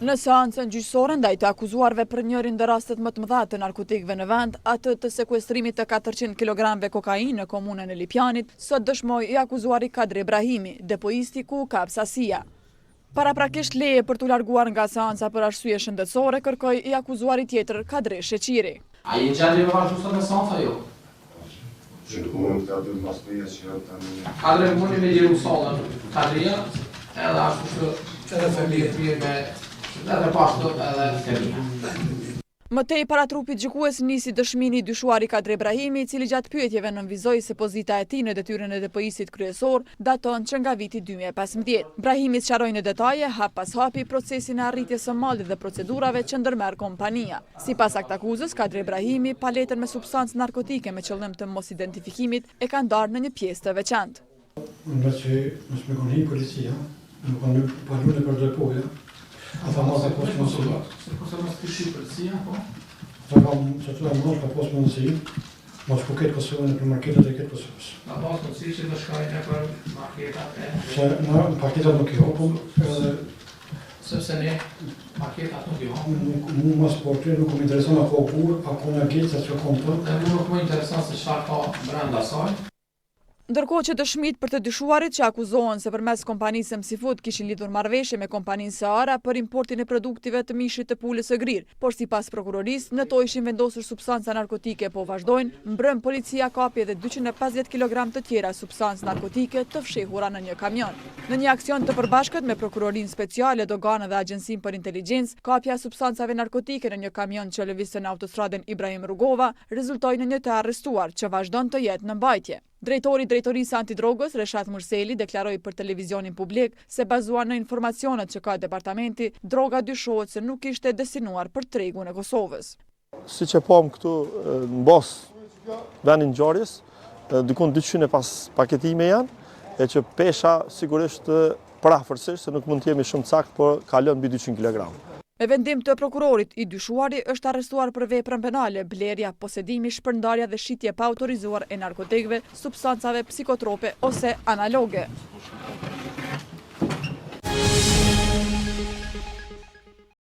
Në seancën gjyqësore ndaj të akuzuarve për njërin ndër rastet më të mëdha të narkotikëve në vend, atë të sekuestrimit të 400 kg kokainë në komunën e Lipjanit, sot dëshmoi i akuzuari Kadri Ibrahimi, depoisti ku kap sasia. Paraprakisht leje për t'u larguar nga seanca për arsye shëndetësore, kërkoi i akuzuari tjetër Kadri Sheqiri. A je gjallë me vazhdu sot me seanca jo? Kadri mundi me liru sallën, Kadria, edhe ashtu që edhe familje me edhe pashtu edhe familje. Mëtej para trupit gjykues nisi dëshmimi i dyshuari Kadri Ibrahimi, i cili gjatë pyetjeve nënvizoi se pozita e tij në detyrën e DPI-sit kryesor daton që nga viti 2015. Ibrahimi sqaroi në detaje hap pas hapi procesin e arritjes së mallit dhe procedurave që ndërmerr kompania. Sipas aktakuzës, Kadri Ibrahimi paletën me substancë narkotike me qëllim të mos identifikimit e ka ndarë në një pjesë të veçantë. Nga që mos me koni policia, nuk kanë palu në përdërpoja, ata mos e posë mundësi. Se kurse mos të shi policia, po? Që të da mos ka posë mundësi, mos ku ketë Kosovën e për marketat e ketë Kosovës. Na posë mundësi që të shkajnë e për marketat e... Se në paketat nuk i hopëm, edhe... Sepse ne marketat nuk i hopëm. Mu mas portu nuk më intereson ako kur, ako në gjithë se që kom të. Dhe mu nuk më intereson se çfarë ka brenda saj. Ndërkohë që dëshmit për të dyshuarit që akuzohen se përmes kompanisë Msifut kishin lidhur marrëveshje me kompaninë Seara për importin e produktive të mishit të pulës së grirë, por sipas prokurorisë në to ishin vendosur substanca narkotike po vazhdojnë, mbrëm policia kapi edhe 250 kg të tjera substancë narkotike të fshehura në një kamion. Në një aksion të përbashkët me prokurorinë speciale, doganë dhe agjensinë për inteligjencë, kapja substancave narkotike në një kamion që lëvizte në autostradën Ibrahim Rugova rezultoi në një të arrestuar që vazhdon të jetë në mbajtje. Drejtori i Drejtorisë Antidrogës, Reshat Murseli, deklaroi për televizionin publik se bazuar në informacionet që ka departamenti, droga dyshohet se nuk ishte destinuar për tregun e Kosovës. Siç e pam këtu në bas vendin ngjarjes, dikon 205 paketime janë, e që pesha sigurisht parafërsisht se nuk mund të jemi shumë sakt, por kalon mbi 200 kg. Me vendim të prokurorit, i dyshuari është arrestuar për veprën penale, blerja, posedimi, shpërndarja dhe shitje pa autorizuar e narkotikëve, substancave psikotrope ose analoge.